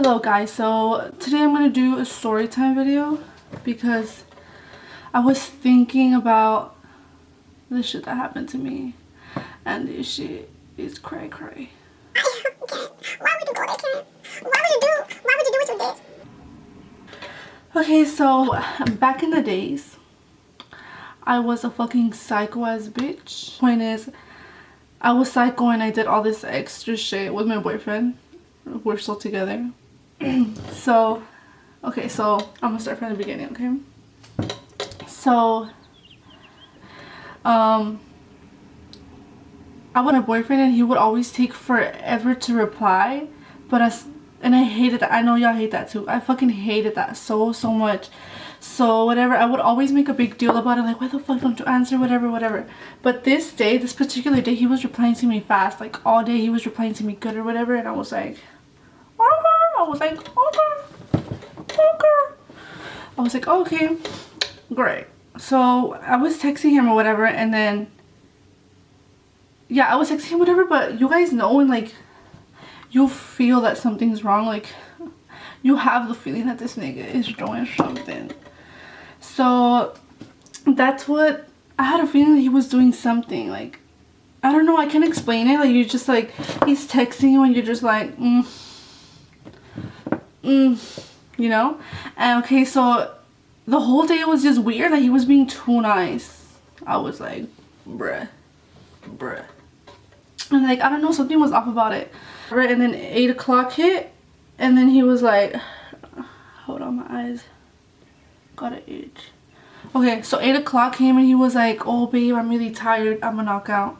Hello guys, so today I'm going to do a story time video because I was thinking about the shit that happened to me, and this shit is cray cray. Why would you go there, Karen? Why would you do what you did? Okay, so back in the days, I was a fucking psycho ass bitch. Point is, I was psycho and I did all this extra shit with my boyfriend. We're still together. So I'm gonna start from the beginning, okay? So I was a boyfriend and he would always take forever to reply, and I hated that. I know y'all hate that too. I fucking hated that so much. So whatever, I would always make a big deal about it, like, why the fuck don't you answer, whatever. But this particular day, he was replying to me fast, like all day he was replying to me good or whatever, and I was like, okay, great. So I was texting him or whatever, and then I was texting him whatever, but you guys know when like you feel that something's wrong, like you have the feeling that this nigga is doing something. So that's what I had, a feeling that he was doing something. Like, I don't know, I can't explain it. Like, you're just like, he's texting you and you're just like, you know? And okay, so the whole day it was just weird. Like, he was being too nice. I was like, bruh. And like, I don't know, something was off about it. Right, and then 8 o'clock hit, and then he was like, hold on, my eyes gotta itch. Okay, so 8 o'clock came and he was like, oh babe, I'm really tired, I'm gonna knock out.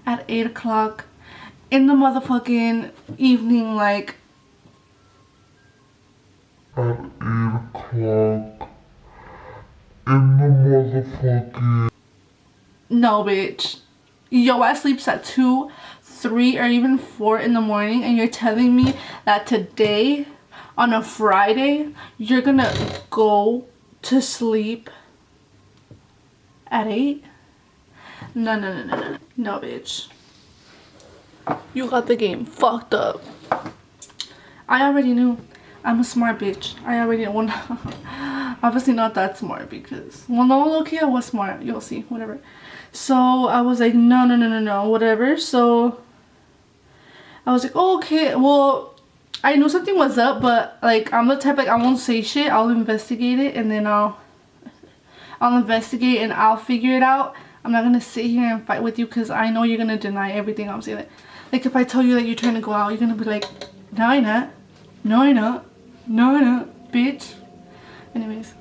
At 8 o'clock in the motherfucking evening, like at 8 o'clock in the motherfucking... No, bitch. Yo ass sleeps at 2, 3, or even 4 in the morning, and you're telling me that today, on a Friday, you're gonna go to sleep at 8? No, bitch. You got the game fucked up. I already knew. I'm a smart bitch. I already know. Obviously not that smart because, well, no, okay, I was smart. You'll see, whatever. So I was like, no, whatever. So I was like, oh, okay, well, I knew something was up, but like, I'm the type, like, I won't say shit. I'll investigate it, and then I'll investigate and I'll figure it out. I'm not gonna sit here and fight with you because I know you're gonna deny everything I'm saying. Like, if I tell you that you're trying to go out, you're gonna be like, no, I'm not. No, I'm not. No, I'm not, bitch. Anyways,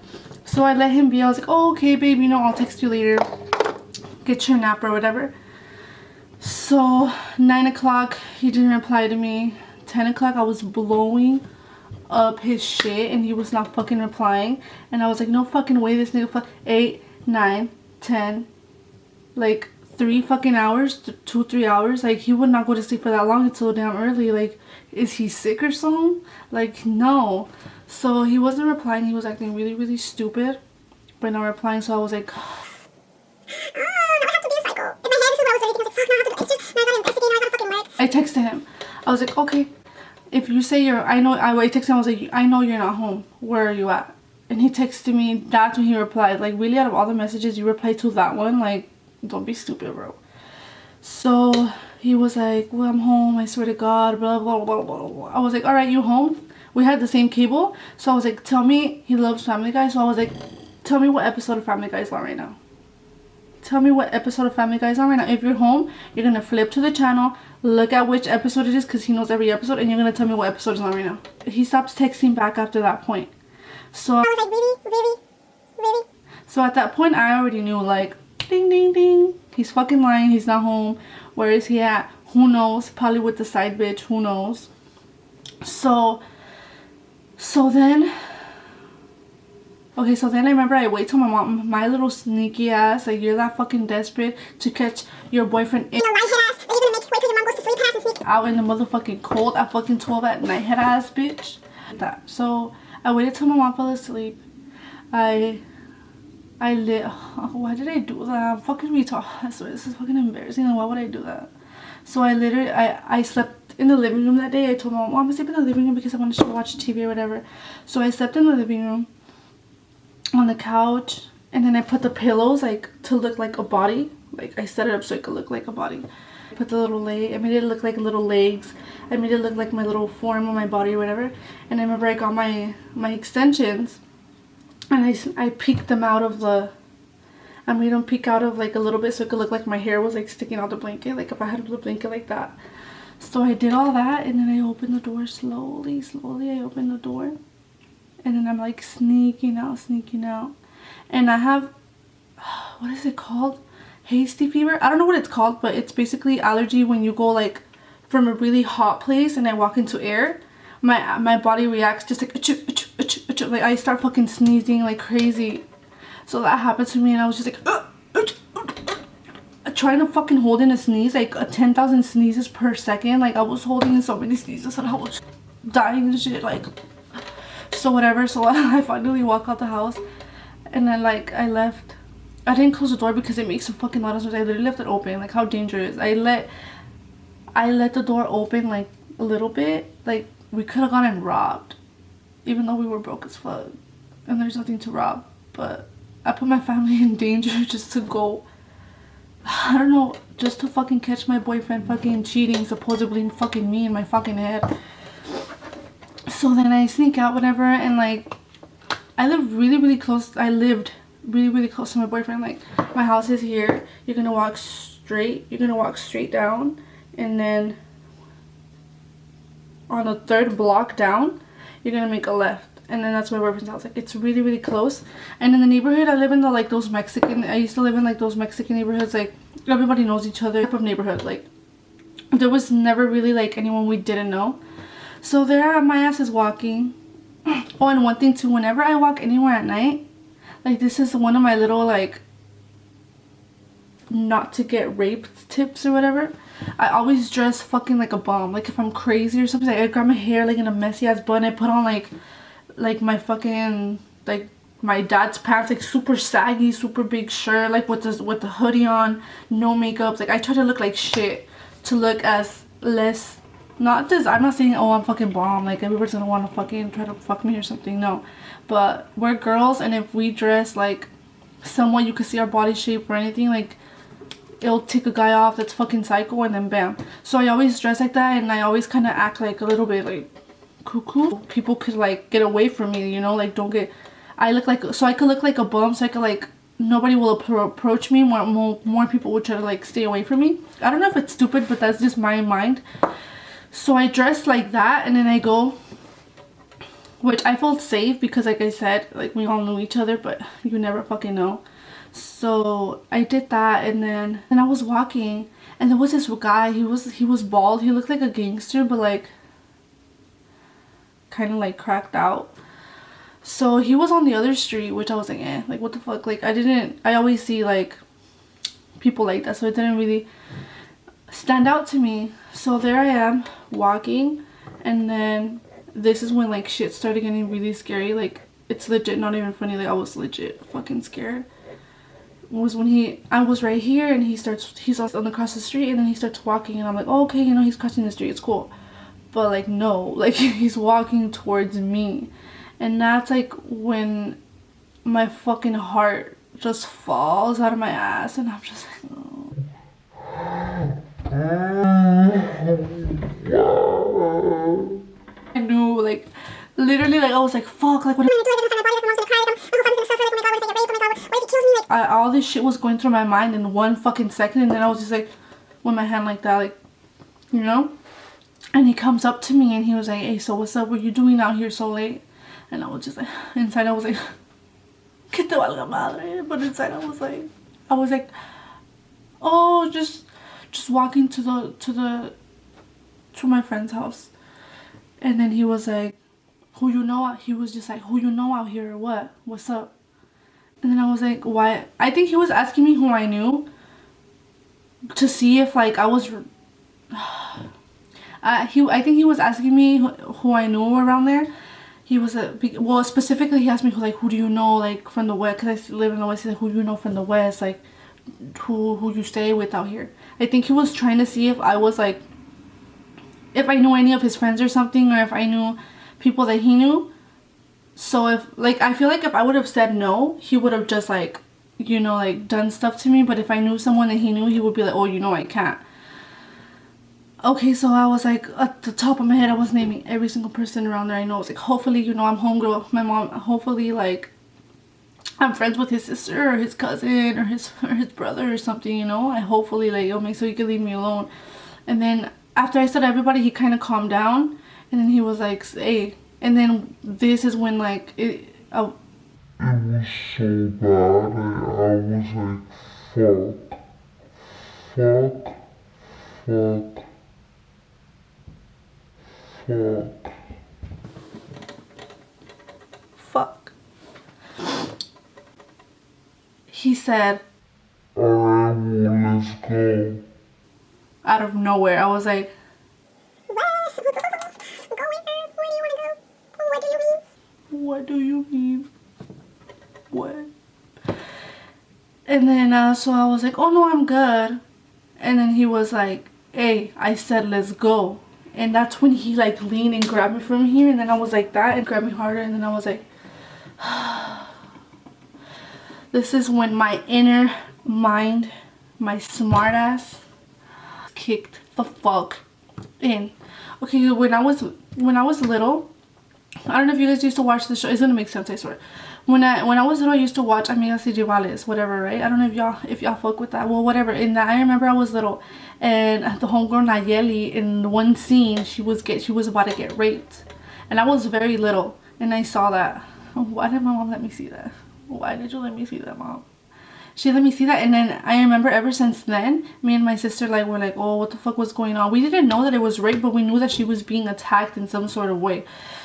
so I let him be. I was like, oh, okay, babe, you know, I'll text you later. Get your nap or whatever. So 9 o'clock, he didn't reply to me. 10 o'clock, I was blowing up his shit and he was not fucking replying. And I was like, no fucking way, this nigga 8, 9, 10, like 3 fucking hours, 2-3 hours. Like, he would not go to sleep for that long until damn early. Like, is he sick or something? Like, no. So he wasn't replying. He was acting really stupid by not replying. So I was like, I texted him. I was like, okay, if you say I texted him, I was like, I know you're not home. Where are you at? And he texted me. That's when he replied. Like, really, out of all the messages, you replied to that one? Like, don't be stupid, bro. So he was like, well, I'm home, I swear to God, blah, blah, blah, blah, blah. I was like, all right, you home? We had the same cable. So I was like, tell me, he loves Family Guy. So I was like, tell me what episode of Family Guy is on right now. Tell me what episode of Family Guy is on right now. If you're home, you're going to flip to the channel, look at which episode it is, because he knows every episode, and you're going to tell me what episode is on right now. He stops texting back after that point. So I was like, really? So at that point, I already knew, like, ding, ding, ding. He's fucking lying. He's not home. Where is he at? Who knows? Probably with the side bitch. Who knows? So then I remember I wait till my mom, my little sneaky ass, like, you're that fucking desperate to catch your boyfriend in out in the motherfucking cold at fucking 12 at night, head ass bitch. So I waited till my mom fell asleep. Why did I do that? I'm fucking retarded. I swear, this is fucking embarrassing. Like, why would I do that? So I slept slept in the living room that day. I told my mom, I'm gonna sleep in the living room because I wanted to watch TV or whatever. So I slept in the living room on the couch, and then I put the pillows like to look like a body. Like I set it up so it could look like a body. I put the little leg, I made it look like little legs. I made it look like my little form on my body or whatever. And I remember I got my extensions, and I peeked them out of the, I made them peek out of like a little bit so it could look like my hair was like sticking out the blanket, like if I had the blanket like that. So I did all that, and then I opened the door slowly. I opened the door, and then I'm like sneaking out. And I have, what is it called? Hasty fever? I don't know what it's called, but it's basically allergy when you go like from a really hot place and I walk into air. My body reacts just like, achoo, achoo, achoo, achoo. Like I start fucking sneezing like crazy. So that happened to me, and I was just like, trying to fucking hold in a sneeze, like 10,000 sneezes per second. Like I was holding in so many sneezes and I was dying and shit. Like, so whatever. So I finally walk out the house, and then like I left. I didn't close the door because it makes a fucking lot of noise. I literally left it open. Like how dangerous. I let the door open like a little bit. Like we could have gone and robbed, even though we were broke as fuck and there's nothing to rob. But I put my family in danger just to go, I don't know, just to fucking catch my boyfriend fucking cheating, supposedly fucking me in my fucking head. So then I sneak out, whatever, and like I lived really close to my boyfriend. Like my house is here. You're gonna walk straight down, and then on the third block down you're gonna make a left, and then that's my boyfriend's house. Like it's really close. And in the neighborhood I live in, I used to live in like those Mexican neighborhoods, like everybody knows each other type of neighborhood. Like there was never really like anyone we didn't know. So there my ass is walking. Oh, and one thing too, whenever I walk anywhere at night, like this is one of my little like not to get raped tips or whatever. I always dress fucking like a bomb. Like if I'm crazy or something, like I grab my hair like in a messy ass bun. I put on like my fucking like my dad's pants, like super saggy, super big shirt, like with the hoodie on, no makeup. Like I try to look like shit to look as less, not this, I'm not saying, oh, I'm fucking bomb, like everybody's gonna want to fucking try to fuck me or something. No, but we're girls, and if we dress like somewhat you can see our body shape or anything, like it'll take a guy off that's fucking psycho, and then bam. So I always dress like that, and I always kind of act like a little bit like cuckoo. People could like get away from me, you know, like don't get, I look like, so I could look like a bum, so I could like, nobody will approach me, more people would try to like stay away from me. I don't know if it's stupid, but that's just my mind. So I dress like that, and then I go, which I felt safe because like I said, like we all knew each other, but you never fucking know. So I did that, and then I was walking, and there was this guy. He was bald. He looked like a gangster, but like kind of like cracked out. So he was on the other street, which I was like, like what the fuck? Like I always see like people like that, so it didn't really stand out to me. So there I am walking, and then this is when like shit started getting really scary. Like it's legit not even funny, like I was legit fucking scared. Was when I was right here, and he's on across the street, and then he starts walking, and I'm like, oh, okay, you know, he's crossing the street, it's cool. But like no, like he's walking towards me, and that's like when my fucking heart just falls out of my ass, and I'm just like, oh. I knew, like literally, like I was like, fuck, like what all this shit was going through my mind in 1 fucking second, and then I was just like with my hand like that, like, you know. And he comes up to me, and he was like, hey, so what's up, what are you doing out here so late? And I was just like, inside I was like, que te valga madre. But inside I was like, oh, just walking to my friend's house. And then he was like, who you know? He was just like, who you know out here or what? What's up? And then I was like, why? I think he was asking me who I knew to see if like I was. I think he was asking me who I knew around there. He was well, specifically he asked me who do you know like from the west, because I live in the west. He's like, who do you know from the west, like who you stay with out here. I think he was trying to see if I was like if I knew any of his friends or something, or if I knew people that he knew. So if, like, I feel like if I would have said no, he would have just, like, you know, like, done stuff to me. But if I knew someone that he knew, he would be like, oh, you know, I can't. Okay, so I was like, at the top of my head, I was naming every single person around there I know. I was like, hopefully, you know, I'm homegirl, my mom, hopefully, like, I'm friends with his sister or his cousin or his brother or something, you know. I hopefully, like, it'll make so he could leave me alone. And then after I said everybody, he kind of calmed down, and then he was like, hey. And then this is when, like, It was so bad. I was like, fuck, fuck, fuck. fuck. He said, Alright, well, let's go. out of nowhere, I was like, Go where? Where do you want to go? What do you mean? what do you mean? What? And then, so I was like, oh no, I'm good. And then he was like, hey, I said, let's go. And that's when he, like, leaned and grabbed me from here. And then I was like that and grabbed me harder. And then I was like, this is when my inner mind, my smart ass, kicked the fuck in. Okay, when I was little, I don't know if you guys used to watch the show. It's gonna make sense, I swear. When I was little, I used to watch Amigas y Rivales, whatever, right? I don't know if y'all fuck with that. Well, whatever. In that, I remember I was little, and the homegirl Nayeli, in one scene, she was about to get raped, and I was very little, and I saw that. Why did my mom let me see that? Why did you let me see that, Mom? She let me see that, and then I remember ever since then, me and my sister, like, were like, oh, what the fuck was going on? We didn't know that it was rape, but we knew that she was being attacked in some sort of way.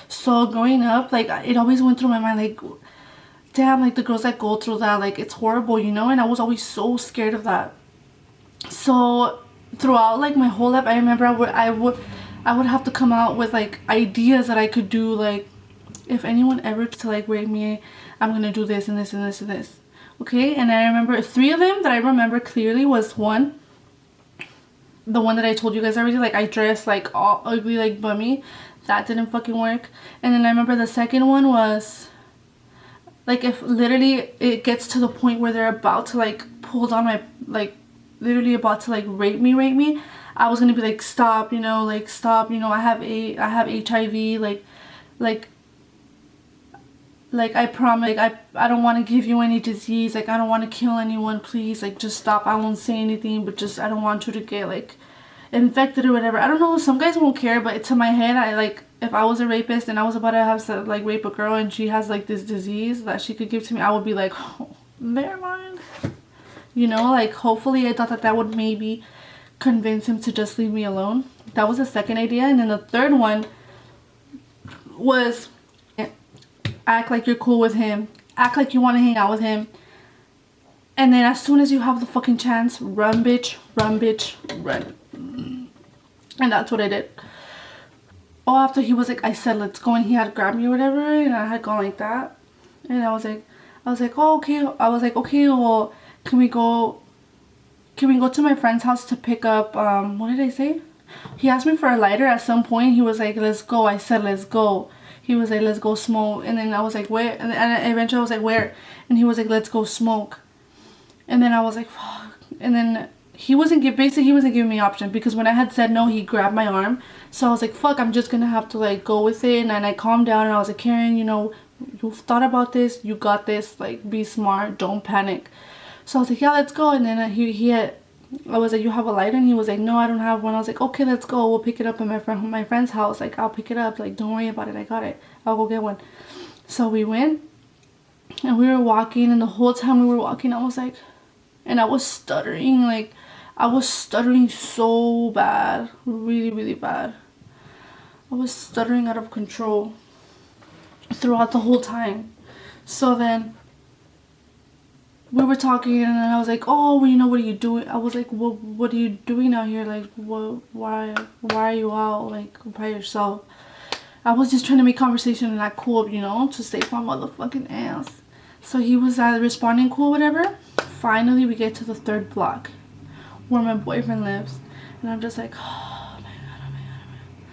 So growing up, like, it always went through my mind, like, damn, like, the girls that go through that, like, it's horrible, you know? And I was always so scared of that. So throughout, like, my whole life, I remember I would have to come out with, like, ideas that I could do, like, if anyone ever to, like, rape me, I'm gonna do this and this and this and this. Okay, and I remember 3 of them that I remember clearly was one, the one that I told you guys already, like, I dressed, like, all ugly, like, bummy. That didn't fucking work. And then I remember the second one was, like, if literally it gets to the point where they're about to, like, pull down my, like, literally about to, like, rape me, I was gonna be like, stop, you know, like, stop, you know, I have HIV, like, I promise, like, I don't want to give you any disease, like, I don't want to kill anyone, please, like, just stop, I won't say anything, but just, I don't want you to get, like, infected or whatever. I don't know, some guys won't care, but to my head, I, like, if I was a rapist and I was about to have to, like, rape a girl and she has, like, this disease that she could give to me, I would be like, oh, never mind. You know, like, hopefully I thought that would maybe convince him to just leave me alone. That was the second idea. And then the third one was, act like you're cool with him, act like you want to hang out with him, and then as soon as you have the fucking chance, run bitch, run bitch, run. And that's what I did. Oh, after he was like, I said let's go, and he had grabbed me or whatever, and I had gone like that, and I was like, oh, okay. I was like, okay, well, can we go to my friend's house to pick up, what did I say? He asked me for a lighter at some point. He was like, let's go. I said, let's go. He was like, let's go smoke. And then I was like, where? And eventually I was like, where? And he was like, let's go smoke. And then I was like, fuck. And then he wasn't giving me option, because when I had said no, he grabbed my arm. So I was like, fuck, I'm just gonna have to, like, go with it. And I calmed down and I was like, Karen, you know, you've thought about this, you got this, like, be smart, don't panic. So I was like, yeah, let's go. And then I was like, you have a lighter? And he was like, no, I don't have one. I was like, okay, let's go. We'll pick it up at my friend's house. Like, I'll pick it up. Like, don't worry about it. I got it. I'll go get one. So we went, and we were walking, and the whole time we were walking, I was like, and I was stuttering. Like, I was stuttering so bad. Really, really bad. I was stuttering out of control throughout the whole time. So then we were talking, and then I was like, oh, well, you know, what are you doing? I was like, well, what are you doing out here? Like, why are you out, like, by yourself? I was just trying to make conversation and act cool, you know, to save my motherfucking ass. So he was responding cool, whatever. Finally, we get to the 3rd block where my boyfriend lives, and I'm just like, oh my god, oh my god, oh my god.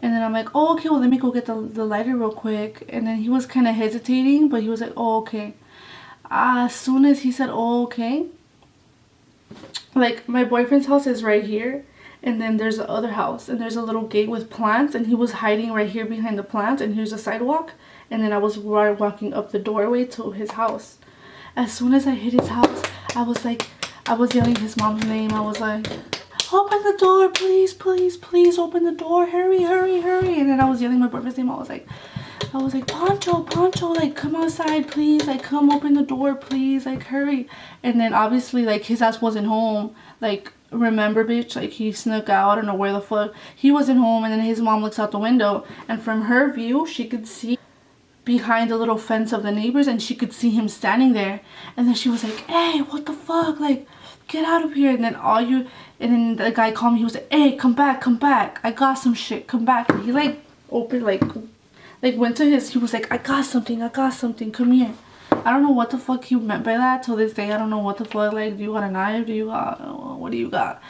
And then I'm like, oh, okay, well, let me go get the lighter real quick. And then he was kind of hesitating, but he was like, oh, okay. As soon as he said, oh, okay, like, my boyfriend's house is right here. And then there's the other house. And there's a little gate with plants. And he was hiding right here behind the plants. And here's the sidewalk. And then I was walking up the doorway to his house. As soon as I hit his house, I was yelling his mom's name. I was like, open the door, please, please, please, open the door, hurry, hurry, hurry. And then I was yelling my boyfriend's name. I was like, Poncho, Poncho, like, come outside, please, like, come open the door, please, like, hurry. And then obviously, like, his ass wasn't home. Like, remember, bitch, like, he snuck out. I don't know where the fuck. He wasn't home. And then his mom looks out the window, and from her view, she could see behind the little fence of the neighbors, and she could see him standing there. And then she was like, hey, what the fuck, like, get out of here. And then the guy called me. He was like, hey, come back, I got some shit, come back. And he like opened, like went to his, he was like, I got something, come here. I don't know what the fuck he meant by that. Till this day, I don't know what the fuck. Like, do you got a knife? What do you got?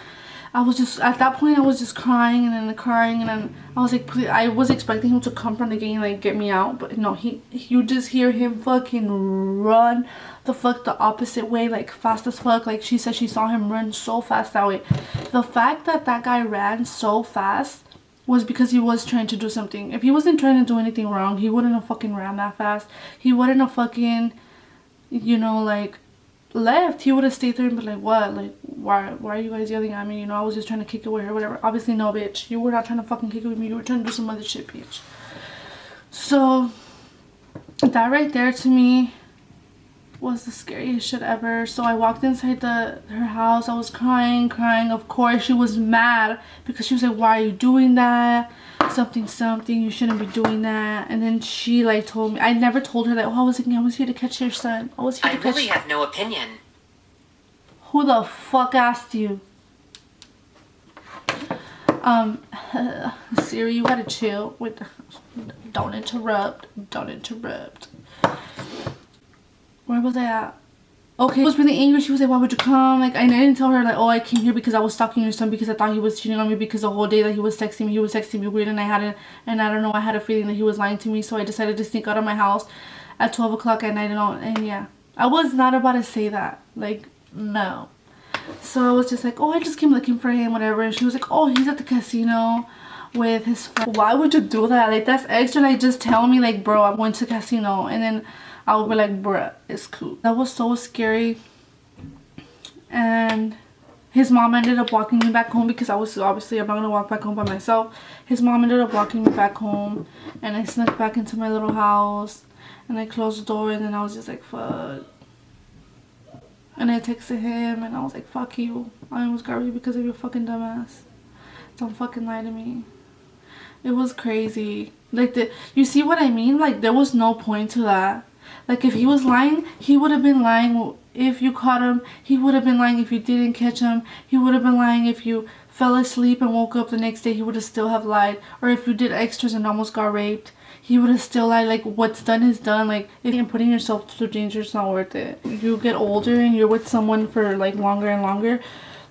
I was just, at that point, I was just crying and then I was like, please, I was expecting him to come from the gate and like get me out, but no, you just hear him fucking run the fuck the opposite way, like fast as fuck. Like, she said she saw him run so fast that way. The fact that that guy ran so fast was because he was trying to do something. If he wasn't trying to do anything wrong, he wouldn't have fucking ran that fast. He wouldn't have fucking, you know, like, left. He would have stayed there and been like, what, like, why are you guys yelling at me? You know, I was just trying to kick it with her, whatever. Obviously, no, bitch, you were not trying to fucking kick it with me. You were trying to do some other shit, bitch. So that right there, to me, was the scariest shit ever. So I walked inside her house. I was crying. Of course, she was mad because she was like, why are you doing that? Something, you shouldn't be doing that. And then she like told me, I never told her that, oh, I was here to catch your son. I really have no opinion. Who the fuck asked you? Siri, you gotta chill with, don't interrupt. Where was I at? Okay, I was really angry. She was like, why would you come? Like, I didn't tell her, like, oh, I came here because I was stalking your son, because I thought he was cheating on me, because the whole day that he was texting me weird, and I don't know, I had a feeling that he was lying to me, so I decided to sneak out of my house at 12 o'clock at night, and yeah. I was not about to say that. Like, no. So I was just like, oh, I just came looking for him, whatever. And she was like, oh, he's at the casino with his friend. Why would you do that? Like, that's extra. Like, just tell me, like, bro, I'm going to the casino. And then I would be like, bruh, it's cool. That was so scary. And his mom ended up walking me back home, because I'm not going to walk back home by myself. His mom ended up walking me back home. And I snuck back into my little house. And I closed the door. And then I was just like, fuck. And I texted him, and I was like, fuck you. I almost got you because of your fucking dumbass. Don't fucking lie to me. It was crazy. Like, you see what I mean? Like, there was no point to that. Like, if he was lying, he would have been lying if you caught him. He would have been lying if you didn't catch him. He would have been lying if you fell asleep and woke up the next day. He would have still have lied. Or if you did extras and almost got raped, he would have still lied. Like, what's done is done. Like, if you're putting yourself through danger, it's not worth it. You get older and you're with someone for, like, longer and longer.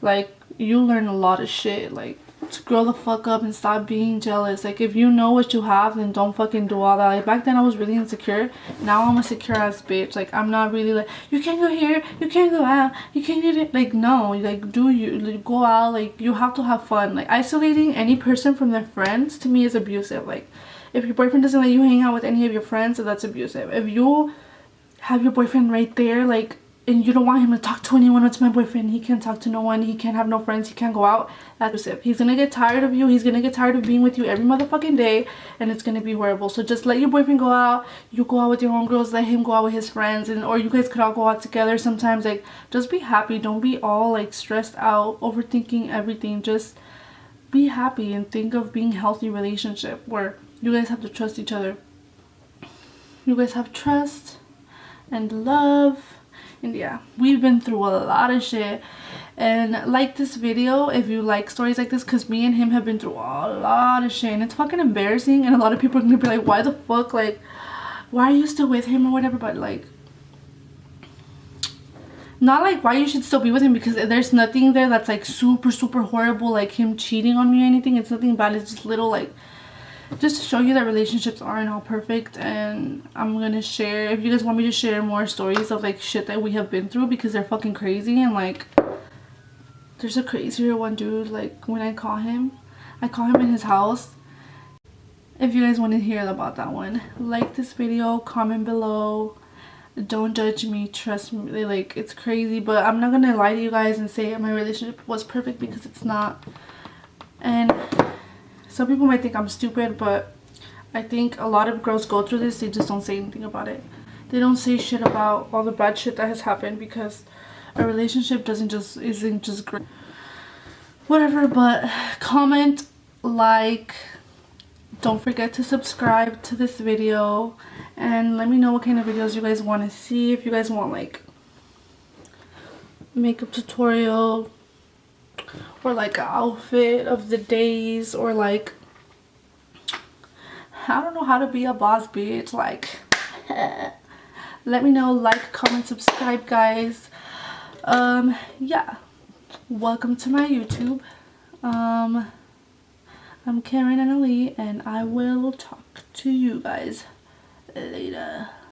Like, you learn a lot of shit. Like, to grow the fuck up and stop being jealous. Like, if you know what you have, then don't fucking do all that. Like, back then I was really insecure. Now I'm a secure ass bitch. Like, I'm not really like, you can't go here, you can't go out, you can't get it. Like, no, like, like, go out. Like, you have to have fun. Like, isolating any person from their friends, to me, is abusive. Like, if your boyfriend doesn't let you hang out with any of your friends, that's abusive. If you have your boyfriend right there, like, and you don't want him to talk to anyone, it's my boyfriend, he can't talk to no one, he can't have no friends, he can't go out, that's abusive. He's gonna get tired of you, he's gonna get tired of being with you every motherfucking day, and it's gonna be horrible. So just let your boyfriend go out, you go out with your homegirls, let him go out with his friends, and or you guys could all go out together sometimes. Like, just be happy, don't be all like stressed out, overthinking everything. Just be happy and think of being healthy relationship where you guys have to trust each other. You guys have trust and love. And yeah, we've been through a lot of shit. And like this video if you like stories like this, because me and him have been through a lot of shit, and it's fucking embarrassing. And a lot of people are gonna be like, why the fuck, like, why are you still with him or whatever? But like, not like why you should still be with him, because there's nothing there that's like super horrible, like him cheating on me or anything. It's nothing bad. It's just little, like, just to show you that relationships aren't all perfect. And I'm gonna share, if you guys want me to share more stories of like shit that we have been through, because they're fucking crazy. And like, there's a crazier one, dude. Like, when I call him in his house. If you guys want to hear about that one, like this video, comment below. Don't judge me, trust me. Like, it's crazy, but I'm not gonna lie to you guys and say my relationship was perfect, because it's not. And some people might think I'm stupid, but I think a lot of girls go through this. They just don't say anything about it. They don't say shit about all the bad shit that has happened, because a relationship isn't just great. Whatever. But comment, like, don't forget to subscribe to this video, and let me know what kind of videos you guys want to see. If you guys want like makeup tutorial, or like an outfit of the days, or like I don't know how to be a boss bitch, like let me know. Like, comment, subscribe, guys. Yeah, welcome to my YouTube. I'm Karen and Ali, and I will talk to you guys later.